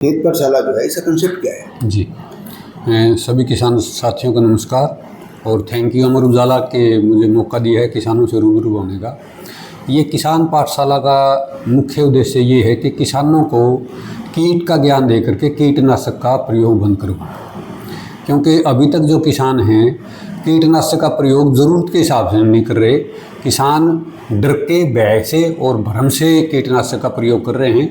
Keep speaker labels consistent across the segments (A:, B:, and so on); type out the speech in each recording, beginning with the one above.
A: खेत पाठशाला जो है इसका कंसेप्ट क्या है?
B: जी, सभी किसान साथियों को नमस्कार और थैंक यू अमर उजाला के मुझे मौका दिया है किसानों से रूबरू होने का। ये किसान पाठशाला का मुख्य उद्देश्य ये है कि किसानों को कीट का ज्ञान दे करके कीटनाशक का प्रयोग बंद करवाना, क्योंकि अभी तक जो किसान हैं कीटनाशक का प्रयोग ज़रूरत के हिसाब से नहीं कर रहे। किसान डर के, भय से और भ्रम से कीटनाशक का प्रयोग कर रहे हैं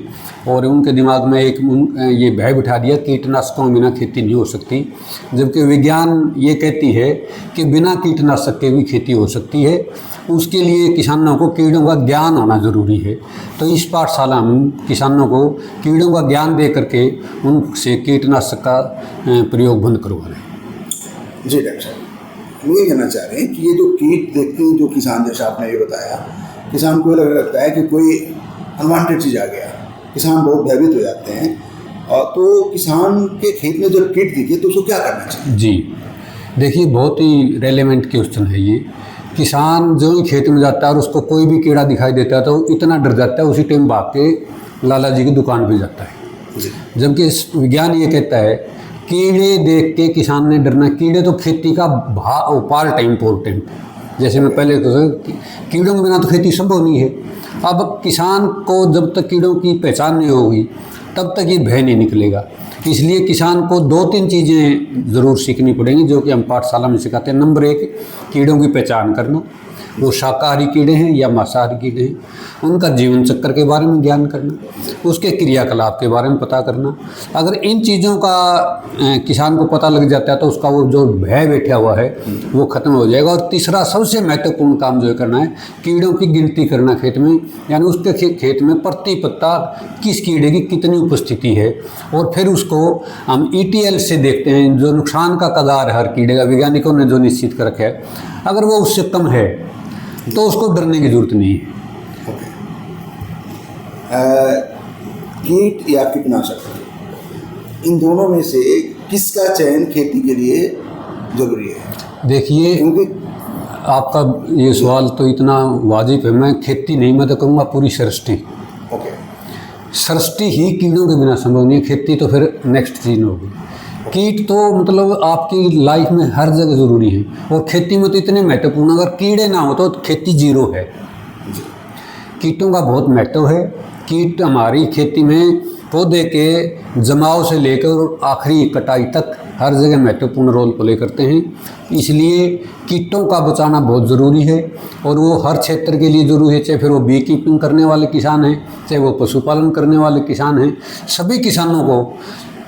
B: और उनके दिमाग में ये भय बिठा दिया कीटनाशकों के बिना खेती नहीं हो सकती, जबकि विज्ञान ये कहती है कि बिना कीटनाशक के भी खेती हो सकती है। उसके लिए किसानों को कीड़ों का ज्ञान होना ज़रूरी है। तो इस पाठशाला में किसानों को कीड़ों का ज्ञान दे करके उनसे कीटनाशक का प्रयोग बंद करवा रहे हैं।
A: जी डॉक्टर साहब, हम ये कहना चाह रहे हैं कि ये जो कीट देखते हैं जो किसान, जैसा आपने ये बताया, किसान को लगता है कि कोई अनवांटेड चीज़ आ गया, किसान बहुत भयभीत हो जाते हैं। और तो किसान के खेत में जब कीट दिखे तो उसको क्या करना चाहिए?
B: जी देखिए, बहुत ही रेलेवेंट क्वेश्चन है ये। किसान जो ही खेत में जाता है और उसको कोई भी कीड़ा दिखाई देता है तो इतना डर जाता है, उसी टाइम भाग के लाला जी की दुकान पे जाता है। जबकि विज्ञान ये कहता है कीड़े देख के किसान ने डरना। कीड़े तो खेती का पार्ट है, इम्पोर्टेंट। जैसे मैं पहले कीड़ों के बिना तो खेती संभव नहीं है। अब किसान को जब तक कीड़ों की पहचान नहीं होगी तब तक ये भय नहीं निकलेगा। इसलिए किसान को 2-3 चीज़ें ज़रूर सीखनी पड़ेंगी जो कि हम पाठशाला में सिखाते हैं। नंबर 1, कीड़ों की पहचान करना, वो शाकाहारी कीड़े हैं या मांसाहारी कीड़े हैं, उनका जीवन चक्र के बारे में ज्ञान करना, उसके क्रियाकलाप के बारे में पता करना। अगर इन चीज़ों का किसान को पता लग जाता है तो उसका वो जो भय बैठा हुआ है वो ख़त्म हो जाएगा। और तीसरा सबसे महत्वपूर्ण काम जो है करना है, कीड़ों की गिनती करना खेत में, यानी उसके खेत में प्रति पत्ता किस कीड़े की कितनी उपस्थिति है। और फिर उसको हम ETL से देखते हैं, जो नुकसान का कगार है हर कीड़े का, वैज्ञानिकों ने जो निश्चित कर रखा है, अगर वो उससे कम है तो उसको डरने की जरूरत नहीं है।
A: कीट या कीटनाशक, इन दोनों में से किसका चयन खेती के लिए जरूरी है?
B: देखिए,
A: क्योंकि
B: आपका ये सवाल तो इतना वाजिब है। मैं खेती नहीं, मैं तो कहूँगा पूरी सृष्टि।
A: ओके,
B: सृष्टि ही कीड़ों के बिना संभव नहीं है। खेती तो फिर नेक्स्ट चीज़ होगी। कीट तो मतलब आपकी लाइफ में हर जगह ज़रूरी है और खेती में तो इतने महत्वपूर्ण। अगर कीड़े ना हो तो खेती जीरो है। कीटों का बहुत महत्व है। कीट हमारी खेती में पौधे के जमाव से लेकर आखिरी कटाई तक हर जगह महत्वपूर्ण रोल प्ले करते हैं। इसलिए कीटों का बचाना बहुत ज़रूरी है और वो हर क्षेत्र के लिए ज़रूरी है, चाहे फिर वो बी कीपिंग करने वाले किसान हैं, चाहे वो पशुपालन करने वाले किसान हैं। सभी किसानों को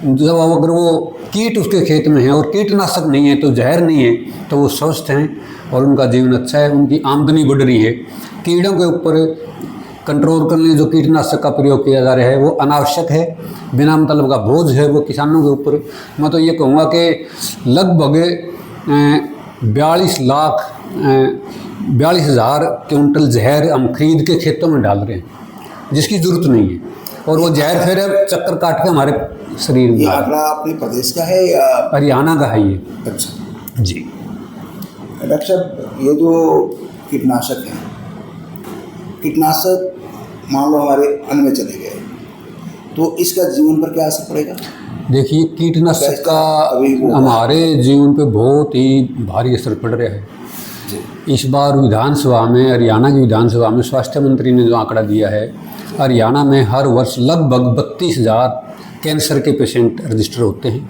B: जब अगर वो कीट उसके खेत में है और कीटनाशक नहीं है तो जहर नहीं है तो वो स्वस्थ हैं और उनका जीवन अच्छा है, उनकी आमदनी बढ़ रही है। कीड़ों के ऊपर कंट्रोल करने जो कीटनाशक का प्रयोग किया जा रहा है वो अनावश्यक है, बिना मतलब का बोझ है वो किसानों के ऊपर। मैं तो ये कहूँगा कि लगभग 42,000 क्विंटल जहर हम खरीद के खेतों में डाल रहे हैं जिसकी ज़रूरत नहीं है, और वो जहर फिर चक्कर काट के हमारे शरीर में।
A: ये आंकड़ा अपने प्रदेश का है या
B: हरियाणा का है ये?
A: अच्छा
B: जी
A: डॉक्टर साहब, ये जो कीटनाशक है, कीटनाशक मान लो हमारे अन्न में चले गए तो इसका जीवन पर क्या असर पड़ेगा?
B: देखिए, कीटनाशक का हमारे जीवन पे बहुत ही भारी असर पड़ रहा है। इस बार विधानसभा में, हरियाणा की विधानसभा में स्वास्थ्य मंत्री ने जो आंकड़ा दिया है, हरियाणा में हर वर्ष लगभग 32,000 कैंसर के पेशेंट रजिस्टर होते हैं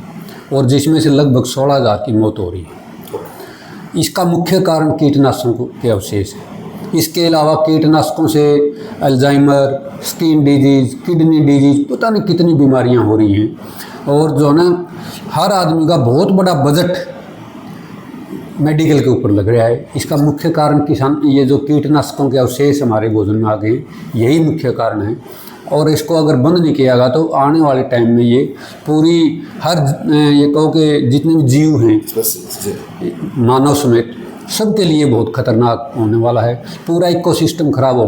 B: और जिसमें से लगभग 16,000 की मौत हो रही है। इसका मुख्य कारण कीटनाशकों के अवशेष है। इसके अलावा कीटनाशकों से Alzheimer, skin disease, kidney disease, पता नहीं कितनी बीमारियां हो रही हैं। और जो ना हर आदमी का बहुत बड़ा बजट मेडिकल के ऊपर लग रहा है। इसका मुख्य कारण किसान, ये जो कीटनाशकों के अवशेष हमारे भोजन में आ गए, यही मुख्य कारण है। और इसको अगर बंद नहीं किया गया तो आने वाले टाइम में ये पूरी ये कहो कि जितने भी जीव हैं मानव समेत सबके लिए बहुत खतरनाक होने वाला है। पूरा इकोसिस्टम खराब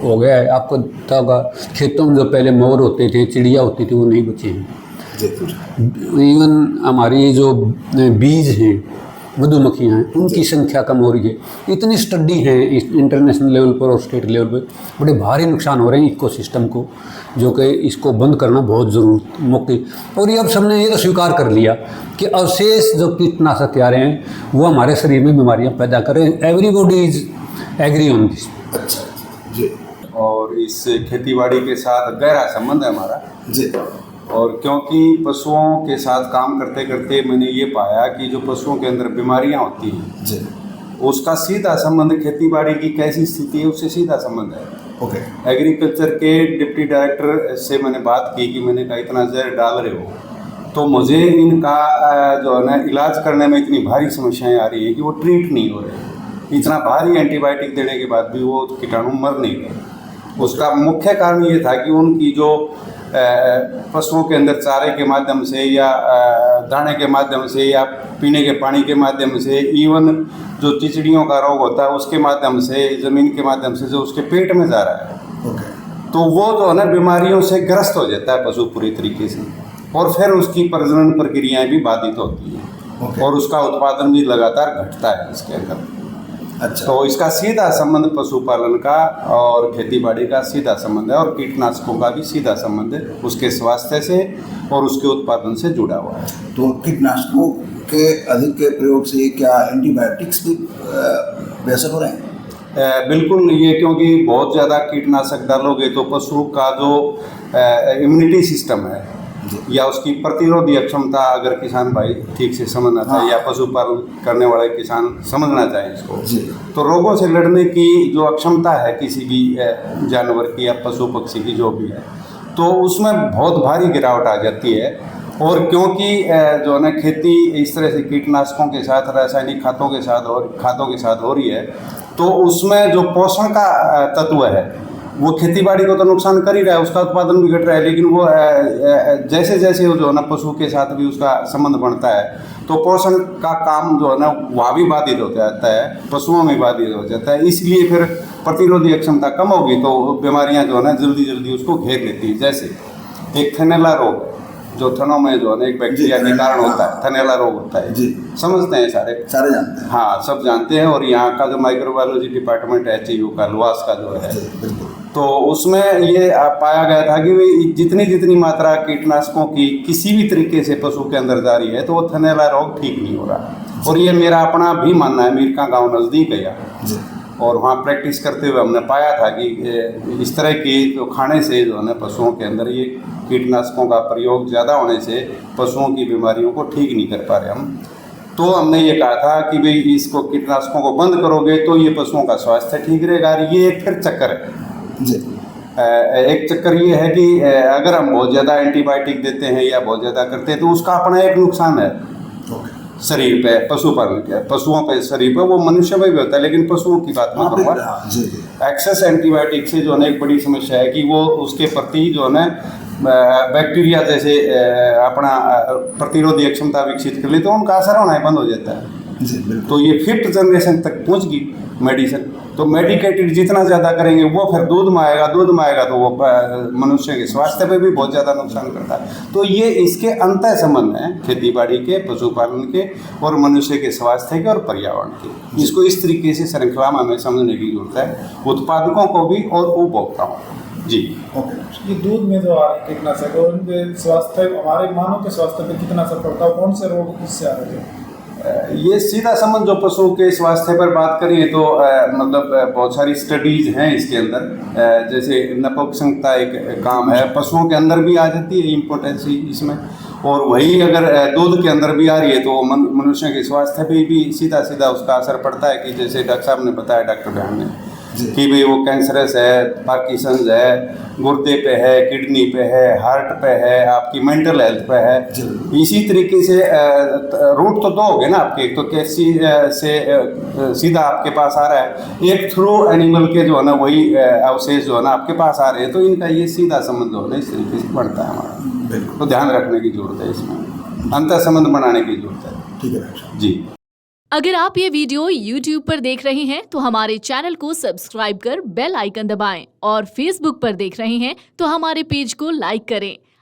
B: हो गया है। आपको पता होगा, खेतों में जो पहले मोर होते थे, चिड़िया होती थी, वो नहीं बचे हैं। इवन हमारी जो बीज हैं मधुमक्खियाँ हैं उनकी संख्या कम हो रही है। इतनी स्टडी है इस इंटरनेशनल लेवल पर और स्टेट लेवल पर, बड़े भारी नुकसान हो रहे हैं इकोसिस्टम को, जो कि इसको बंद करना बहुत ज़रूर मौके। और ये अब सबने ये तो स्वीकार कर लिया कि अवशेष जो कीटनाशक आ रहे हैं वो हमारे शरीर में बीमारियाँ पैदा करें। Everybody is agree on this.
A: अच्छा जी।
C: और इस खेतीबाड़ी के साथ गहरा संबंध है हमारा
A: जी।
C: और क्योंकि पशुओं के साथ काम करते करते मैंने ये पाया कि जो पशुओं के अंदर बीमारियां होती हैं
A: जी।
C: उसका सीधा संबंध खेती की कैसी स्थिति है उससे सीधा संबंध है।
A: ओके।
C: एग्रीकल्चर के डिप्टी डायरेक्टर से मैंने बात की कि मैंने कहा इतना जहर डाल रहे हो, तो मुझे इनका जो है ना इलाज करने में इतनी भारी समस्याएं आ रही है कि वो ट्रीट नहीं हो रहे। इतना भारी एंटीबायोटिक देने के बाद भी वो कीटाणु मर नहीं रहे। उसका मुख्य कारण ये था कि उनकी जो पशुओं के अंदर चारे के माध्यम से या दाने के माध्यम से या पीने के पानी के माध्यम से, इवन जो चिचड़ियों का रोग होता है उसके माध्यम से, ज़मीन के माध्यम से जो उसके पेट में जा रहा है,
A: ओके।
C: तो वो जो है ना बीमारियों से ग्रस्त हो जाता है पशु पूरी तरीके से, और फिर उसकी प्रजनन प्रक्रियाएं भी बाधित होती हैं।
A: ओके।
C: और उसका उत्पादन भी लगातार घटता है इसके अंदर।
A: अच्छा।
C: तो इसका सीधा संबंध पशुपालन का और खेतीबाड़ी का सीधा संबंध है, और कीटनाशकों का भी सीधा संबंध है उसके स्वास्थ्य से और उसके उत्पादन से जुड़ा हुआ है।
A: तो कीटनाशकों के अधिक के प्रयोग से क्या एंटीबायोटिक्स भी बेहतर हो रहे हैं?
C: बिल्कुल, ये क्योंकि बहुत ज़्यादा कीटनाशक डालोगे तो पशु का जो इम्यूनिटी सिस्टम है या उसकी प्रतिरोधी क्षमता, अगर किसान भाई ठीक से समझना चाहे या पशुपालन करने वाले किसान समझना चाहे इसको, तो रोगों से लड़ने की जो अक्षमता है किसी भी जानवर की या पशु पक्षी की जो भी है, तो उसमें बहुत भारी गिरावट आ जाती है। और क्योंकि जो है ना खेती इस तरह से कीटनाशकों के साथ, रासायनिक खादों के साथ हो रही है, तो उसमें जो पोषण का तत्व है वो खेतीबाड़ी को तो नुकसान कर ही रहा है, उसका उत्पादन भी घट रहा है, लेकिन वो जैसे जैसे जो है ना पशु के साथ भी उसका संबंध बढ़ता है, तो पोषण का काम जो है ना वहाँ भी बाधित हो जाता है, पशुओं में बाधित हो जाता है। इसलिए फिर प्रतिरोधी क्षमता कम होगी तो बीमारियाँ जो है ना जल्दी जल्दी उसको घेर लेती है। जैसे एक थनैला रोग, जो थनों में जो है ना एक बैक्टीरिया के कारण होता है, थनैला रोग होता है जी, समझते हैं सारे
A: जानते हैं।
C: हाँ, सब जानते हैं। और यहाँ का जो माइक्रोबायोलॉजी डिपार्टमेंट है HIU का, लुआस का जो है, तो उसमें ये पाया गया था कि जितनी मात्रा कीटनाशकों की किसी भी तरीके से पशु के अंदर जा रही है तो वो थनैला रोग ठीक नहीं हो रहा। और ये मेरा अपना भी मानना है, मीरका गाँव नज़दीक है यहाँ, और वहाँ प्रैक्टिस करते हुए हमने पाया था कि इस तरह की जो खाने से जो है ना पशुओं के अंदर ये कीटनाशकों का प्रयोग ज़्यादा होने से पशुओं की बीमारियों को ठीक नहीं कर पा रहे हम। तो हमने ये कहा था कि भाई इसको कीटनाशकों को बंद करोगे तो ये पशुओं का स्वास्थ्य ठीक रहेगा। और ये फिर चक्कर है जी। एक चक्कर ये है कि अगर हम बहुत ज़्यादा एंटीबायोटिक देते हैं या बहुत ज़्यादा करते हैं तो उसका अपना एक नुकसान है शरीर पे, पशुपालन के पशुओं पे, शरीर पे, वो मनुष्य में भी होता है, लेकिन पशुओं की बात मैं करूँगा। एक्सेस एंटीबायोटिक से जो है एक बड़ी समस्या है कि वो उसके प्रति जो है ना बैक्टीरिया जैसे अपना प्रतिरोधी क्षमता विकसित कर ले तो उनका असर होना बंद हो जाता है। तो ये 5th जनरेशन तक पहुँच गई मेडिसिन। तो मेडिकेटेड जितना ज़्यादा करेंगे वो फिर दूध में आएगा तो वो मनुष्य के स्वास्थ्य पे भी बहुत ज़्यादा नुकसान करता है। तो ये इसके अंतः संबंध हैं खेतीबाड़ी के, पशुपालन के और मनुष्य के स्वास्थ्य के और पर्यावरण के। इसको इस तरीके से श्रृंखला में हमें समझने की जरूरत है, उत्पादकों को भी और उपभोक्ताओं जी।
D: ओके। ये दूध में जो आ रहे कीटनाशक और उनके स्वास्थ्य, हमारे मानव के स्वास्थ्य पे कितना असर पड़ता है, कौन से रोग किससे आ रहे हैं?
C: ये सीधा संबंध जो पशुओं के स्वास्थ्य पर बात करें तो मतलब बहुत सारी स्टडीज हैं इसके अंदर। जैसे नपुंसकता एक काम है, पशुओं के अंदर भी आ जाती है इम्पोर्टेंसी इसमें, और वही अगर दूध के अंदर भी आ रही है तो मनुष्य के स्वास्थ्य पे भी सीधा उसका असर पड़ता है। कि जैसे डॉक्टर साहब ने बताया, डॉक्टर बहन ने, कि भाई वो कैंसरस है, पार्किंसंस है, गुर्दे पे है, किडनी पे है, हार्ट पे है, आपकी मेंटल हेल्थ पे है। इसी तरीके से रूट तो दो हो गए ना आपके, एक तो कैसी से सीधा आपके पास आ रहा है, एक थ्रू एनिमल के जो है ना वही अवशेष जो है ना आपके पास आ रहे हैं, तो इनका ये सीधा संबंध होता है, इस तरीके से बढ़ता है हमारा। तो ध्यान रखने की जरूरत है, इसमें अंतर संबंध बनाने की जरूरत है।
A: ठीक है
C: जी।
E: अगर आप ये वीडियो YouTube पर देख रहे हैं तो हमारे चैनल को सब्सक्राइब कर बेल आइकन दबाएं, और Facebook पर देख रहे हैं तो हमारे पेज को लाइक करें।